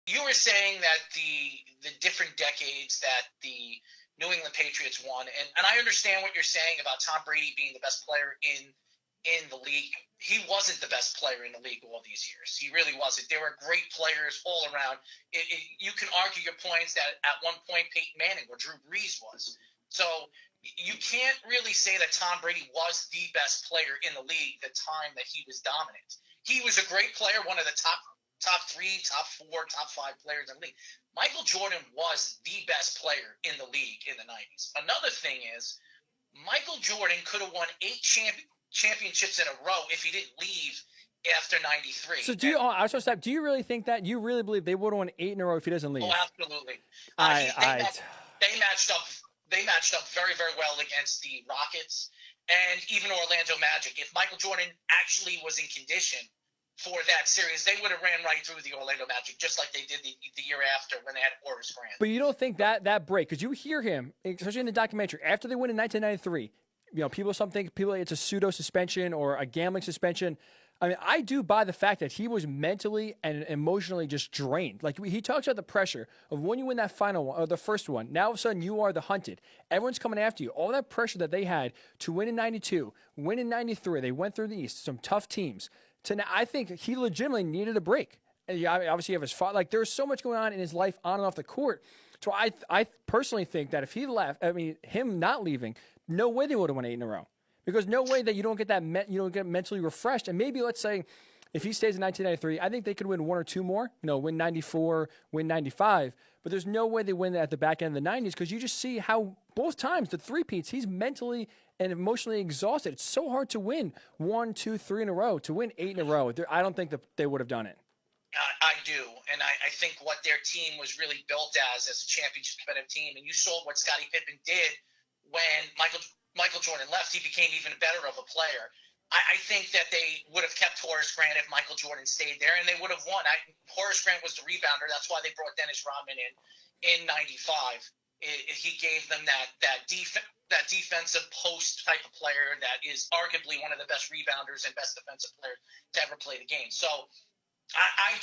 You were saying that the different decades that the New England Patriots won, and I understand what you're saying about Tom Brady being the best player in the league. He wasn't the best player in the league all these years. He really wasn't. There were great players all around. You can argue your points that at one point Peyton Manning or Drew Brees was. So you can't really say that Tom Brady was the best player in the league the time that he was dominant. He was a great player, one of the top three, top four, top five players in the league. Michael Jordan was the best player in the league in the 90s. Another thing is, Michael Jordan could have won 8 championships in a row if he didn't leave after 93. So I was supposed to stop. Do you really think that? You really believe they would have won 8 in a row if he doesn't leave? Oh, absolutely. They matched up. They matched up very, very well against the Rockets and even Orlando Magic. If Michael Jordan actually was in condition for that series, they would have ran right through the Orlando Magic, just like they did the year after when they had Horace Grant. But you don't think that break, because you hear him, especially in the documentary, after they win in 1993, people it's a pseudo suspension or a gambling suspension. I mean, I do buy the fact that he was mentally and emotionally just drained. Like, he talks about the pressure of when you win that final one, or the first one, now all of a sudden you are the hunted. Everyone's coming after you. All that pressure that they had to win in 92, win in 93, they went through the East, some tough teams. I think he legitimately needed a break. And obviously, you have his father. Like, there's so much going on in his life on and off the court. So I personally think that if he left, him not leaving, no way they would have won 8 in a row. Because no way that you don't get mentally refreshed. And maybe, let's say, if he stays in 1993, I think they could win 1 or 2 more. Win 94, win 95. But there's no way they win at the back end of the 90s, because you just see how both times, the three-peats, he's mentally and emotionally exhausted. It's so hard to win 1, 2, 3 in a row. To win 8 in a row, I don't think that they would have done it. I do, and I think what their team was really built as a championship competitive team. And you saw what Scottie Pippen did when Michael Jordan left. He became even better of a player. I think that they would have kept Horace Grant if Michael Jordan stayed there, and they would have won. Horace Grant was the rebounder. That's why they brought Dennis Rodman in '95. He gave them that defensive post type of player that is arguably one of the best rebounders and best defensive players to ever play the game. So I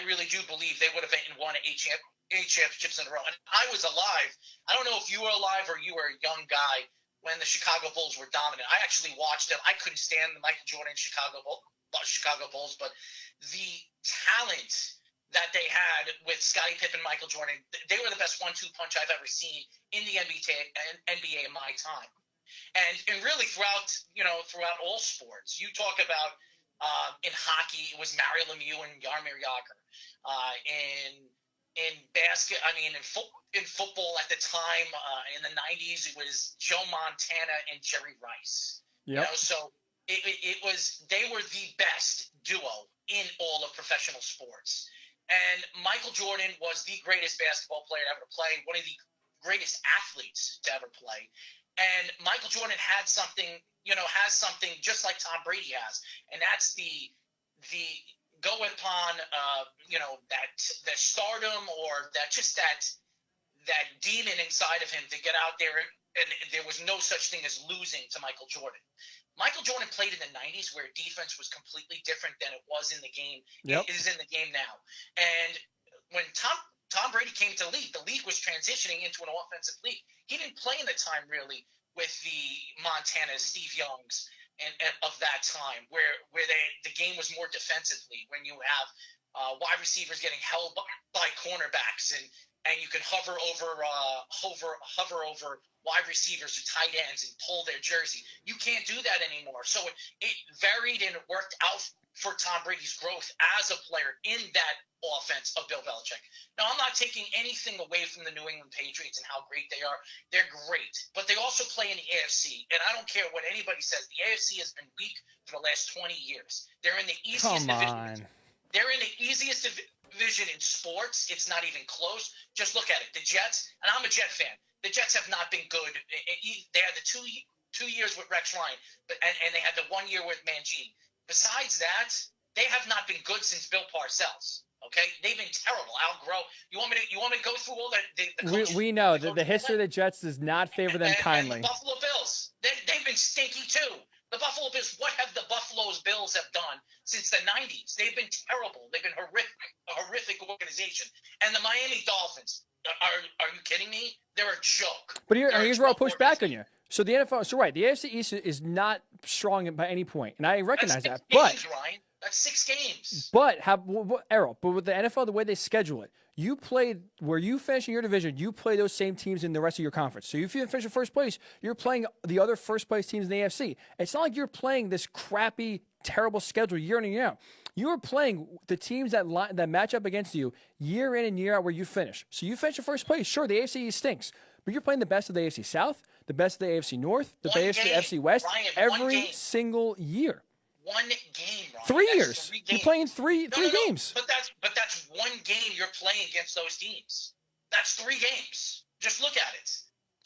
really do believe they would have won 8 championships in a row. And I was alive. I don't know if you were alive or you were a young guy when the Chicago Bulls were dominant. I actually watched them. I couldn't stand the Michael Jordan Chicago Bulls, but the talent that they had with Scottie Pippen, Michael Jordan, they were the best 1-2 punch I've ever seen in the NBA in my time. And really throughout all sports, you talk about in hockey, it was Mario Lemieux and Jaromir Jagr. In basket, in football at the time, in the 90s, it was Joe Montana and Jerry Rice. Yep. So it was, they were the best duo in all of professional sports. And Michael Jordan was the greatest basketball player to ever play, one of the greatest athletes to ever play. And Michael Jordan had something just like Tom Brady has, and that's the go upon that stardom, or that demon inside of him to get out there. And there was no such thing as losing to Michael Jordan. Michael Jordan played in the 90s where defense was completely different than it was in the game. Yep. It is in the game now. And when Tom Brady came to the league was transitioning into an offensive league. He didn't play in the time really with the Montanas, Steve Youngs, and of that time, where the game was more defensively. When you have wide receivers getting held by cornerbacks, and you can hover over wide receivers or tight ends and pull their jersey. You can't do that anymore. So it varied and it worked out for Tom Brady's growth as a player in that offense of Bill Belichick. Now, I'm not taking anything away from the New England Patriots and how great they are. They're great, but they also play in the AFC, and I don't care what anybody says. The AFC has been weak for the last 20 years. They're in the easiest division. They're in the easiest division in sports. It's not even close. Just look at it. The Jets, and I'm a Jet fan. The Jets have not been good. They had the two years with Rex Ryan, and they had the 1 year with Mangini. Besides that, they have not been good since Bill Parcells. Okay, they've been terrible. Al Groh. You want me to go through all the coaches? We know the history of the Jets does not favor them kindly. And the Buffalo Bills. They've been stinky too. The Buffalo Bills, what have the Buffalo Bills have done since the 90s? They've been terrible. They've been a horrific organization. And the Miami Dolphins, are you kidding me? They're a joke. But here's where I'll push back on you. So the NFL, right, the AFC East is not strong by any point, and I recognize that. Games, Ryan. That's 6 games. But Errol, but with the NFL, the way they schedule it, you play where you finish in your division, you play those same teams in the rest of your conference. So if you finish in first place, you're playing the other first place teams in the AFC. It's not like you're playing this crappy, terrible schedule year in and year out. You are playing the teams that match up against you year in and year out where you finish. So you finish in first place. Sure, the AFC East stinks, but you're playing the best of the AFC South, the best of the AFC North, the best of the AFC West, Ryan, every single year. One game, Ryan. 3 years. You're playing three games. But that's one game you're playing against those teams. That's 3 games. Just look at it.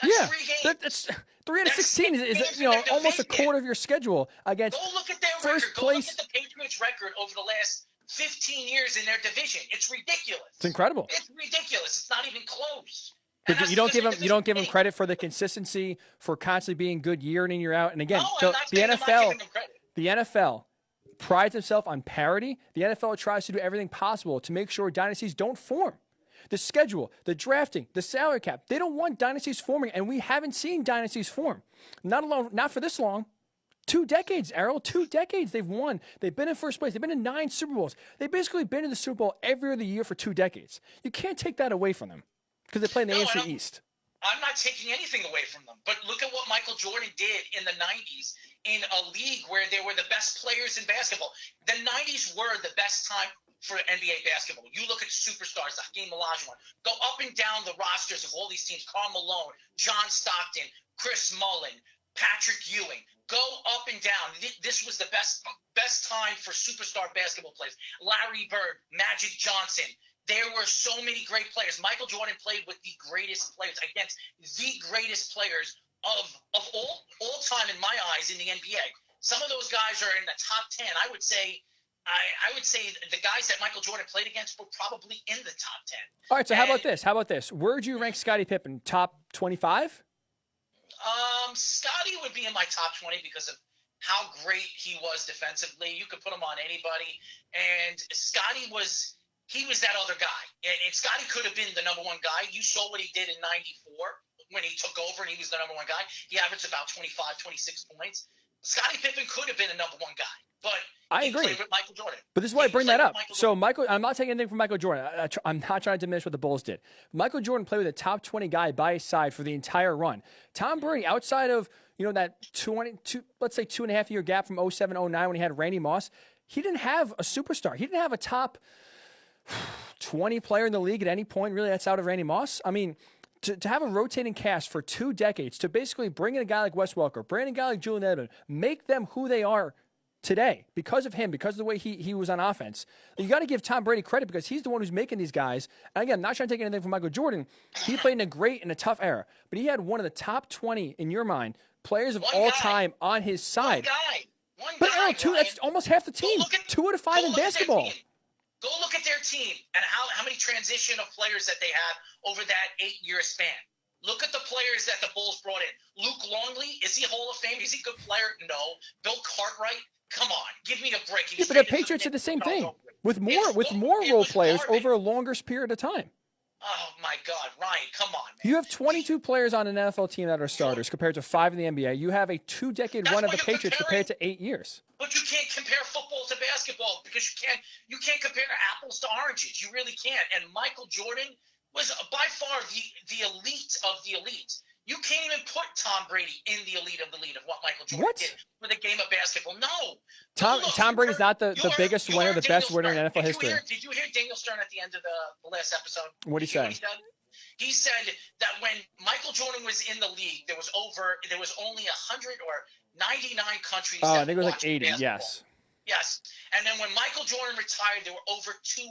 That's 3 games. That's 3 out of 16 is almost a quarter of your schedule against Go look at their first record. place. Go look at the Patriots' record over the last 15 years in their division. It's ridiculous. It's incredible. It's ridiculous. It's not even close. But you don't give them credit for the consistency, for constantly being good year in and year out. And again, the NFL prides itself on parity. The NFL tries to do everything possible to make sure dynasties don't form. The schedule, the drafting, the salary cap, they don't want dynasties forming, and we haven't seen dynasties form. Not for this long. 2 decades, Errol. 2 decades they've won. They've been in first place. They've been in 9 Super Bowls. They've basically been in the Super Bowl every other year for 2 decades. You can't take that away from them because they play in the AFC East. I'm not taking anything away from them. But look at what Michael Jordan did in the 90s in a league where they were the best players in basketball. The 90s were the best time for NBA basketball. You look at the superstars, Hakeem Olajuwon, go up and down the rosters of all these teams, Karl Malone, John Stockton, Chris Mullin, Patrick Ewing. Go up and down. This was the best time for superstar basketball players. Larry Bird, Magic Johnson. There were so many great players. Michael Jordan played with the greatest players, against the greatest players of all time in my eyes in the NBA. Some of those guys are in the top 10. I would say the guys that Michael Jordan played against were probably in the top 10. All right, so how about this? Where would you rank Scottie Pippen? Top 25? Scottie would be in my top 20 because of how great he was defensively. You could put him on anybody. And Scottie was that other guy. And Scottie could have been the number 1 guy. You saw what he did in 94 when he took over and he was the number 1 guy. He averaged about 25, 26 points. Scottie Pippen could have been a number 1 guy. But I agree. Played with Michael Jordan. But this is why I bring that up. So I'm not taking anything from Michael Jordan. I'm not trying to diminish what the Bulls did. Michael Jordan played with a top 20 guy by his side for the entire run. Tom Brady, outside of that 2.5 year gap from 07, 09 when he had Randy Moss, he didn't have a superstar. He didn't have a top 20 player in the league at any point, really, that's out of Randy Moss. I mean, to have a rotating cast for 2 decades, to basically bring in a guy like Wes Welker, bring in a guy like Julian Edelman, make them who they are today because of him, because of the way he was on offense. You got to give Tom Brady credit because he's the one who's making these guys. And again, I'm not trying to take anything from Michael Jordan. He played in a great and a tough era, but he had one of the top 20, in your mind, players of all time on his side. One but guy, that's almost half the team. 2 out of 5 in basketball. Go look at their team and how many transition of players that they had over that 8-year span. Look at the players that the Bulls brought in. Luke Longley, is he Hall of Fame? Is he a good player? No. Bill Cartwright? Come on, give me a break. Yeah, but the Patriots did the same thing with more role players over a longer period of time. Oh my God, Ryan, come on, man. You have 22 players on an NFL team that are starters compared to 5 in the NBA. You have a 2-decade run of the Patriots compared to 8 years. But you can't compare football to basketball because you can't compare apples to oranges. You really can't. And Michael Jordan was by far the elite of the elite. You can't even put Tom Brady in the elite of what Michael Jordan did for the game of basketball. No. Tom Brady's not the biggest winner, the best winner in NFL history. Did you hear Daniel Stern at the end of the last episode? What did he say? He said that when Michael Jordan was in the league, there was only 100 or 99 countries. Oh, I think it was like 80. Basketball. Yes. And then when Michael Jordan retired, there were over 200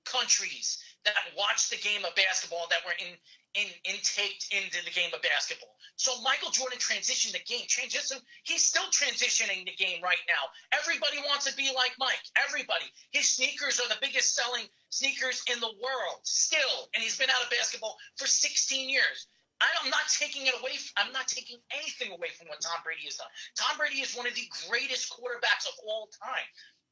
countries that watched the game of basketball that were intaked into the game of basketball. So Michael Jordan transitioned the game. He's still transitioning the game right now. Everybody wants to be like Mike. Everybody. His sneakers are the biggest selling sneakers in the world still. And he's been out of basketball for 16 years. I'm not taking it away. I'm not taking anything away from what Tom Brady has done. Tom Brady is one of the greatest quarterbacks of all time.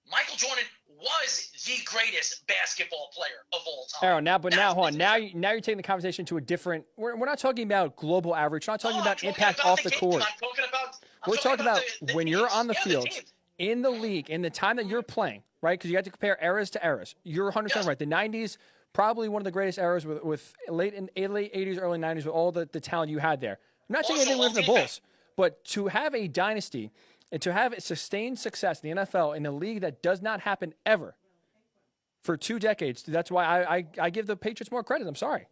Michael Jordan was the greatest basketball player of all time. Aaron, hold on. Now you're taking the conversation to a different. We're not talking about global average. We're not talking about impact off the court. We're talking about when you're on the field, in the league, in the time that you're playing, right? Because you have to compare eras to eras. You're 100% right. The 90s, probably one of the greatest eras with late 80s, early 90s with all the talent you had there. I'm not taking anything away from the Bulls, but to have a dynasty and to have sustained success in the NFL in a league that does not happen ever for 2 decades, that's why I give the Patriots more credit. I'm sorry.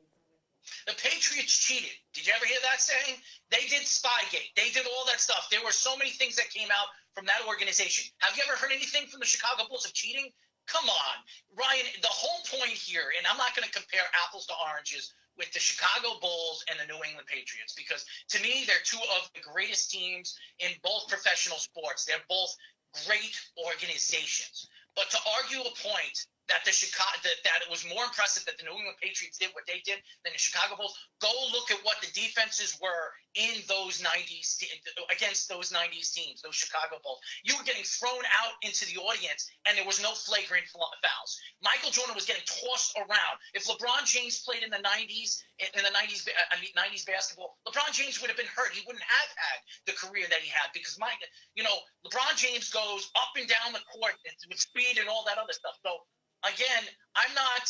The Patriots cheated. Did you ever hear that saying? They did spygate. They did all that stuff. There were so many things that came out from that organization. Have you ever heard anything from the Chicago Bulls of cheating? Come on, Ryan, the whole point here, and I'm not going to compare apples to oranges with the Chicago Bulls and the New England Patriots, because to me, they're two of the greatest teams in both professional sports. They're both great organizations. But to argue a point that that it was more impressive that the New England Patriots did what they did than the Chicago Bulls, go look at what the defenses were in those 90s against those 90s teams, those Chicago Bulls. You were getting thrown out into the audience, and there was no flagrant fouls. Michael Jordan was getting tossed around. If LeBron James played in the 90s basketball, LeBron James would have been hurt. He wouldn't have had the career that he had because LeBron James goes up and down the court with speed and all that other stuff. So again, I'm not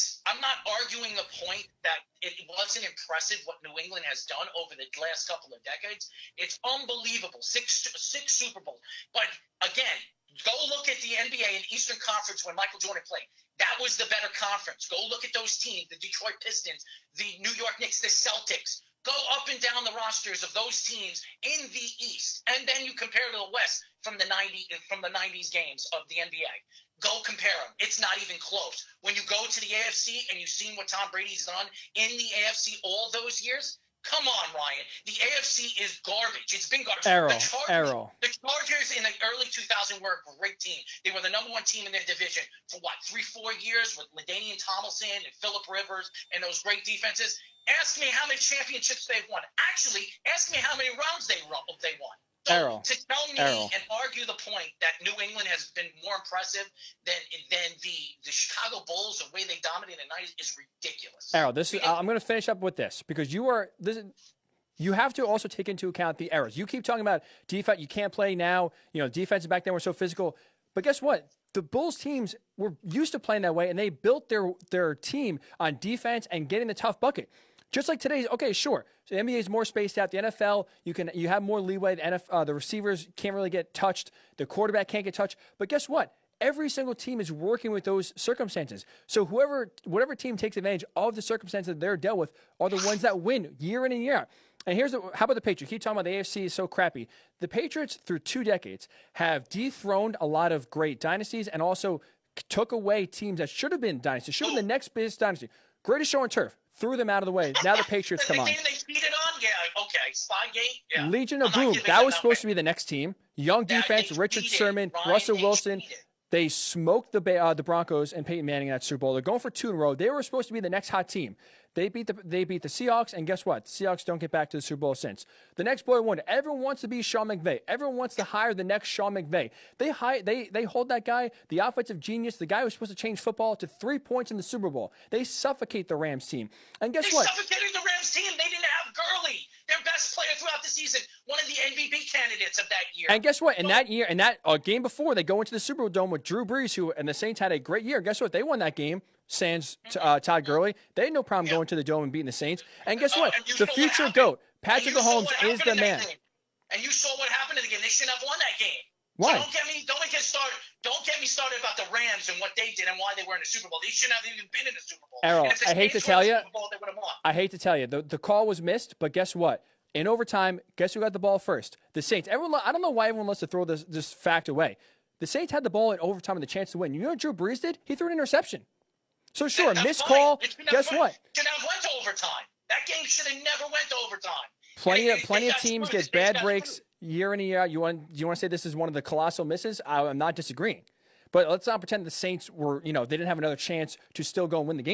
arguing the point that it wasn't impressive what New England has done over the last couple of decades. It's unbelievable. Six Super Bowls. But again, go look at the NBA and Eastern Conference when Michael Jordan played. That was the better conference. Go look at those teams, the Detroit Pistons, the New York Knicks, the Celtics. Go up and down the rosters of those teams in the East, and then you compare to the West from the 90s games of the NBA. Go compare them. It's not even close. When you go to the AFC and you've seen what Tom Brady's done in the AFC all those years, come on, Ryan. The AFC is garbage. It's been garbage. The Chargers in the early 2000s were a great team. They were the number 1 team in their division for 3-4 years with LaDainian Tomlinson and Phillip Rivers and those great defenses. Ask me how many championships they've won. Actually, ask me how many rounds they won. So to tell me and argue the point that New England has been more impressive than the Chicago Bulls, the way they dominated the 90s, is ridiculous. I'm going to finish up with this because you have to also take into account the errors. You keep talking about defense. You can't play now. Defenses back then were so physical. But guess what? The Bulls teams were used to playing that way, and they built their team on defense and getting the tough bucket. Just like today's, okay, sure. So the NBA is more spaced out. The NFL, you have more leeway. The receivers can't really get touched. The quarterback can't get touched. But guess what? Every single team is working with those circumstances. So whatever team takes advantage of the circumstances that they're dealt with are the ones that win year in and year out. And how about the Patriots? Keep talking about the AFC is so crappy. The Patriots, through 2 decades, have dethroned a lot of great dynasties and also took away teams that should have been dynasties, should have been the next biggest dynasty. Greatest show on turf. Threw them out of the way. Now the Patriots come on. The game they cheated on? Yeah, okay. Spygate? Yeah. Legion of Boom. That was supposed to be the next team. Young defense, Richard Sherman, Russell Wilson. They smoked the Broncos and Peyton Manning in that Super Bowl. They're going for 2 in a row. They were supposed to be the next hot team. They beat the Seahawks, and guess what? The Seahawks don't get back to the Super Bowl since. The next boy won. Everyone wants to be Sean McVay. Everyone wants to hire the next Sean McVay. They hold that guy, the offensive genius, the guy who's supposed to change football to 3 points in the Super Bowl. They suffocate the Rams team. And guess what? They suffocated the Rams team. They didn't have Gurley, their best player throughout the season, one of the MVP candidates of that year. And guess what? In that year, in that game before, they go into the Super Bowl dome with Drew Brees, and the Saints had a great year. Guess what? They won that game. Sans Todd Gurley. They had no problem going to the dome and beating the Saints. And guess what? The future GOAT, Patrick Mahomes, is the man. And you saw what happened in the game. They shouldn't have won that game. Why? So don't get me started about the Rams and what they did and why they were in the Super Bowl. They shouldn't have even been in the Super Bowl. Errol, I hate to tell you. I hate to tell you. The call was missed, but guess what? In overtime, guess who got the ball first? The Saints. I don't know why everyone wants to throw this fact away. The Saints had the ball in overtime and the chance to win. You know what Drew Brees did? He threw an interception. So sure, missed call. Guess what? Should have went to overtime. That game should have never went to overtime. Plenty of teams get bad breaks year in and year out. You want to say this is one of the colossal misses? I'm not disagreeing, but let's not pretend the Saints were they didn't have another chance to still go and win the game.